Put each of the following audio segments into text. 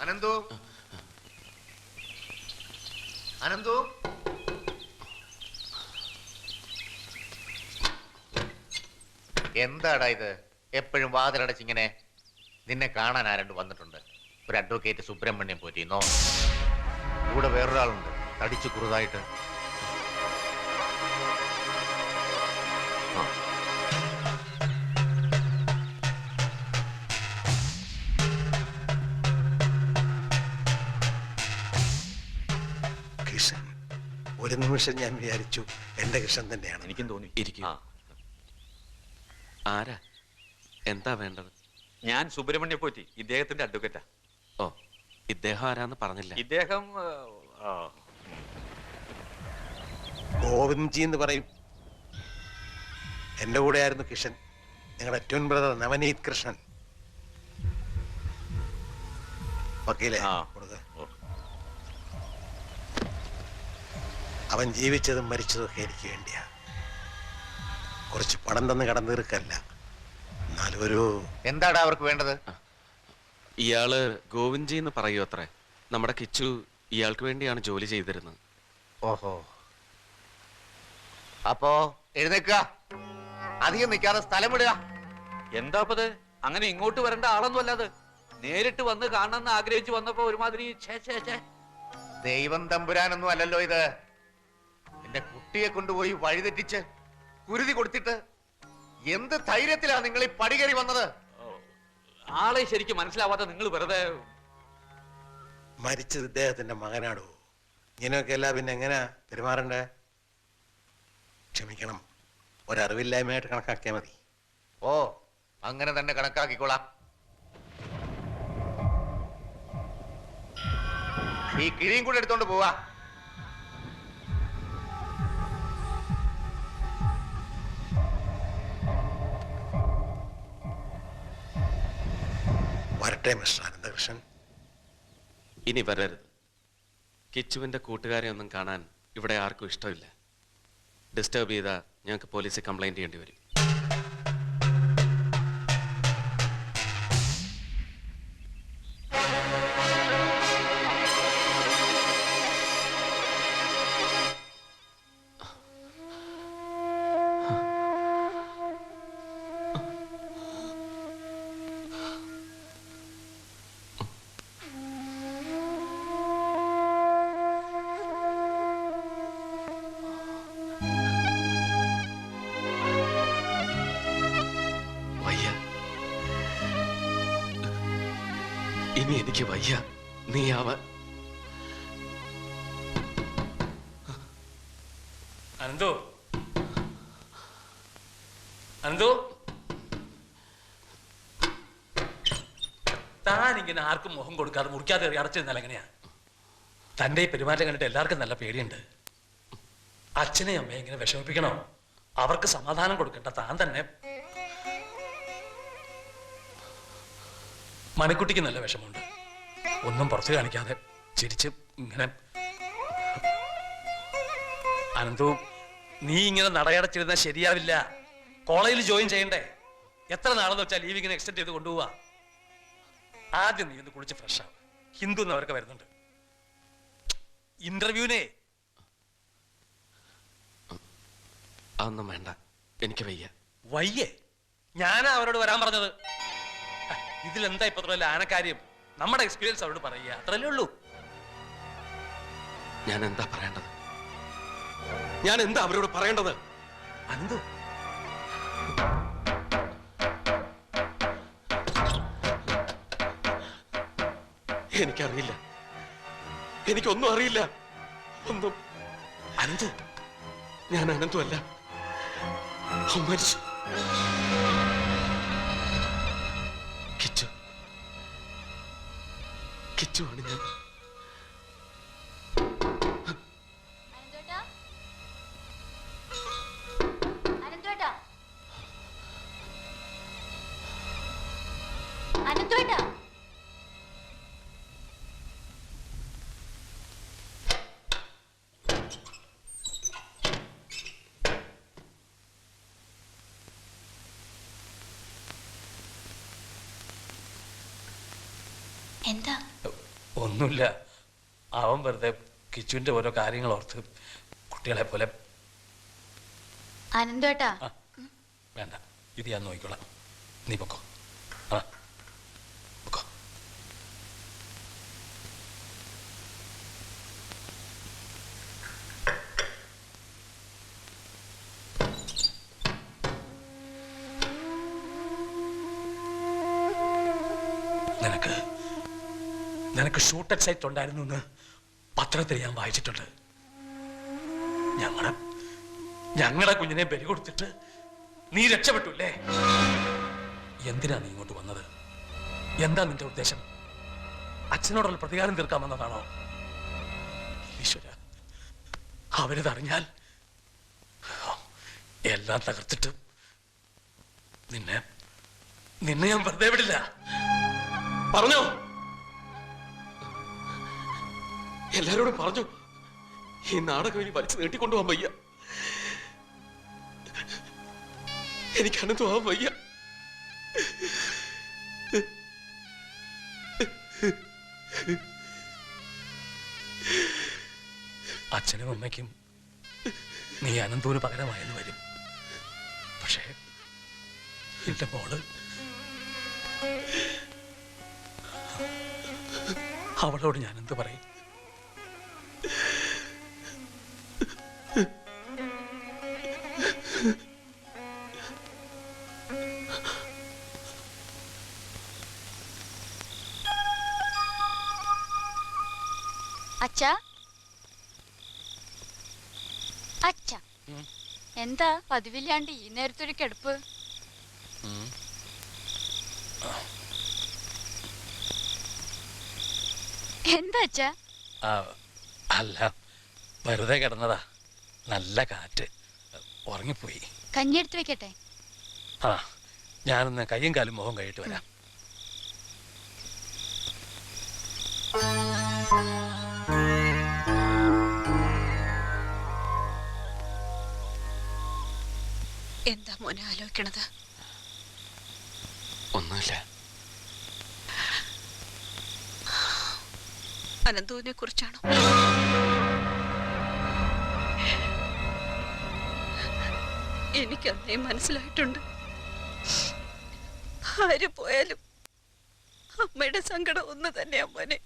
അനന്തു അനന്തു എന്താടാ ഇത്? എപ്പോഴും വാതിലടച്ചിങ്ങനെ. നിന്നെ കാണാൻ ആരണ്ട് വന്നിട്ടുണ്ട്. ഒരു അഡ്വക്കേറ്റ് സുബ്രഹ്മണ്യം പോറ്റിന്നോ, കൂടെ വേറൊരാളുണ്ട് തടിച്ചു കുറുതായിട്ട്. കൃഷ്ണൻ. ഒരു നിമിഷം ഞാൻ വിചാരിച്ചു എന്റെ കൃഷ്ണൻ തന്നെയാണ്. എനിക്കും തോന്നി. ഇരിക്കും. ആരാ? എന്താ വേണ്ടത്? ഞാൻ സുബ്രഹ്മണ്യ പോറ്റി, ഇദ്ദേഹത്തിന്റെ അഡ്വക്കേറ്റാ. ഓ, ഇദ്ദേഹം ആരാന്ന് പറഞ്ഞില്ല. ഇദ്ദേഹം ഗോവിന്ദ്ജി എന്ന് പറയും. എന്റെ കൂടെ ആയിരുന്നു കിഷൻ, നിങ്ങളുടെ ട്വിൻ ബ്രദർ നവനീത് കൃഷ്ണൻ. വക്കീലേ, അവൻ ജീവിച്ചതും മരിച്ചതും ഒക്കെ എനിക്ക് വേണ്ടിയാ. കുറച്ച് പണം തന്ന് കടം തീർക്കല്ല, എന്നാലും ഒരു... എന്താടാ അവർക്ക് വേണ്ടത്? ഇയാള് ഗോവിന്ദ്ജി എന്ന് പറയൂ അത്രേ. നമ്മുടെ കിച്ചു ഇയാൾക്ക് വേണ്ടിയാണ് ജോലി ചെയ്തിരുന്നത്. ഓഹോ, അപ്പോ എഴുന്നേക്കുക, അധികം നിൽക്കാതെ സ്ഥലം വിടുക. എന്താപ്പത്? അങ്ങനെ ഇങ്ങോട്ട് വരേണ്ട ആളൊന്നും അല്ലാതെ നേരിട്ട് വന്ന് കാണണമെന്ന് ആഗ്രഹിച്ചു വന്നപ്പോ ഒരുമാതിരി ദൈവം തമ്പുരാനൊന്നും അല്ലല്ലോ ഇത്. എന്റെ കുട്ടിയെ കൊണ്ടുപോയി വഴിതെറ്റിച്ച് കുരുതി കൊടുത്തിട്ട് എന്ത് ധൈര്യത്തിലാ നിങ്ങൾ ഈ പടികേറി വന്നത്? ആളെ ശരിക്കും മനസ്സിലാവാത്ത നിങ്ങൾ വെറുതെ... മരിച്ചത് ഇദ്ദേഹത്തിന്റെ മകനാടോ. ഇങ്ങനെയൊക്കെ അല്ല പിന്നെ എങ്ങനെയാ പെരുമാറണ്ടേ? ക്ഷമിക്കണം, ഒരറിവില്ലായ്മയായിട്ട് കണക്കാക്കിയാൽ മതി. ഓ, അങ്ങനെ തന്നെ കണക്കാക്കിക്കോളാം. ഈ കിഴിയും കൂടെ എടുത്തോണ്ട് പോവാ. വരട്ടെ മിസ്റ്റർ അനന്തകൃഷ്ണൻ. ഇനി വരരുത്. കിച്ചുവിന്റെ കൂട്ടുകാരെ ഒന്നും കാണാൻ ഇവിടെ ആർക്കും ഇഷ്ടമില്ല. ഡിസ്റ്റർബ് ചെയ്താൽ ഞങ്ങൾക്ക് പോലീസിൽ കംപ്ലൈന്റ് ചെയ്യേണ്ടി വരും. ഇനി എനിക്ക് വയ്യ. നീ അനന്തു, അനന്തു, താനിങ്ങനെ ആർക്കും മുഖം കൊടുക്കാതെ മുറിക്കാതെ അടച്ചിരുന്നാൽ എങ്ങനെയാ? തന്റെ ഈ പെരുമാറ്റം കണ്ടിട്ട് എല്ലാവർക്കും നല്ല പേടിയുണ്ട്. അച്ഛനെയും അമ്മയെ ഇങ്ങനെ വിഷമിപ്പിക്കണോ? അവർക്ക് സമാധാനം കൊടുക്കണ്ട താൻ തന്നെ. മണിക്കുട്ടിക്ക് നല്ല വിഷമമുണ്ട്. ഒന്നും പുറത്തു കാണിക്കാതെ ചിരിച്ച് ഇങ്ങനെ. അനന്തു, നീ ഇങ്ങനെ നടയടച്ചിരുന്നാൽ ശരിയാവില്ല. കോളേജിൽ ജോയിൻ ചെയ്യണ്ടേ? എത്ര നാളെന്ന് വെച്ചാൽ ലീവ് ഇങ്ങനെ എക്സ്റ്റെൻഡ് ചെയ്ത് കൊണ്ടുപോവാ. ആദ്യം നീ ഒന്ന് കുളിച്ച് ഫ്രഷ് ആവും. ഹിന്ദു എന്നവരൊക്കെ വരുന്നുണ്ട് ഇന്റർവ്യൂവിനെ. അതൊന്നും വേണ്ട, എനിക്ക് വയ്യ. വയ്യേ? ഞാനാ അവരോട് വരാൻ പറഞ്ഞത്. ഇതിലെന്താ ഇപ്പൊ അത്ര ആനക്കാര്യം? നമ്മുടെ എക്സ്പീരിയൻസ് അവരോട് പറയുക, അത്രല്ലേ ഉള്ളൂ. ഞാൻ എന്താ പറയേണ്ടത്? ഞാൻ എന്താ അവരോട് പറയേണ്ടത്? അനന്തു, എനിക്കറിയില്ല, എനിക്കൊന്നും അറിയില്ല. ഒന്നും. അനന്തു, ഞാൻ അനന്തു അല്ല. മരിച്ചു. കിച്ചു, കിച്ചുവാണ് ഞാൻ. എന്താ? ഒന്നുമില്ല. അവൻ വെറുതെ കിച്ചുവിന്റെ ഓരോ കാര്യങ്ങൾ ഓർത്ത് കുട്ടികളെ പോലെ. അനന്തേട്ടാ, വേണ്ട, ഇത് ഞാൻ നോക്കിക്കോളാം. നീ പൊക്കോ. ആ പൊക്കോ. നിനക്ക് ഷൂട്ട് എക്സൈറ്റ് ഉണ്ടായിരുന്നു എന്ന് പത്രത്തിൽ ഞാൻ വായിച്ചിട്ടുണ്ട്. ഞങ്ങളുടെ കുഞ്ഞിനെ ബലി കൊടുത്തിട്ട് നീ രക്ഷപ്പെട്ടു. എന്തിനാ നീ ഇങ്ങോട്ട് വന്നത്? എന്താ നിന്റെ ഉദ്ദേശം? അച്ഛനോടുള്ള പ്രതികാരം തീർക്കാൻ വന്നതാണോ? ഈശ്വര, അവരിതറിഞ്ഞാൽ എല്ലാം തകർത്തിട്ട് നിന്നെ ഞാൻ വെറുതെ വിടില്ല. പറഞ്ഞോ, എല്ലാരോടും പറഞ്ഞു. ഈ നാടകം ഇനി വലിച്ചു നീട്ടിക്കൊണ്ടുപോകാൻ വയ്യ. എനിക്ക് അനന്തമാവാൻ വയ്യ. അച്ഛനും അമ്മയ്ക്കും നീ അനന്തൂന് പകരമായെന്ന് വരും. പക്ഷേ എന്റെ മോള് അവളോട് ഞാൻ എന്ത് പറയും? അച്ഛാ, അച്ഛാ, എന്താ പതിവില്ലാണ്ട് ഈ നേരത്തൊരു കിടപ്പ്? എന്താ അച്ഛാ? അല്ല, വെറുതെ കിടന്നതാ. നല്ല കാറ്റ്, ഉറങ്ങിപ്പോയി. കഞ്ഞി എടുത്ത് വെക്കട്ടെ? ആ, ഞാനൊന്ന് കയ്യും കാലും മുഖം കഴിയിട്ട് വരാം. എന്താ മോനെ ആലോചിക്കണത്? ഒന്നുമില്ല. അനന്തൂനെ കുറിച്ചാണോ? എനിക്കന്നേ മനസ്സിലായിട്ടുണ്ട്. ആര് പോയാലും അമ്മയുടെ സങ്കടം ഒന്ന് തന്നെയാ മോനെ.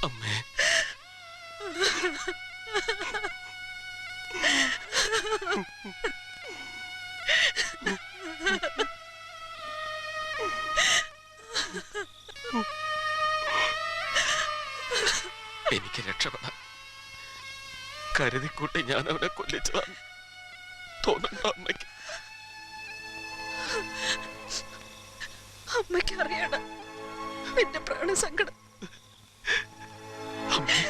അമ്മേ, എനിക്ക് രക്ഷപ്പെടാൻ കരുതിക്കൂട്ടി ഞാൻ അവനെ കൊല്ലിച്ചതാണ് തോന്നുന്നു അമ്മയ്ക്ക്. അമ്മയ്ക്ക് അറിയണം എന്റെ പ്രാണസങ്കടം. അമ്മേ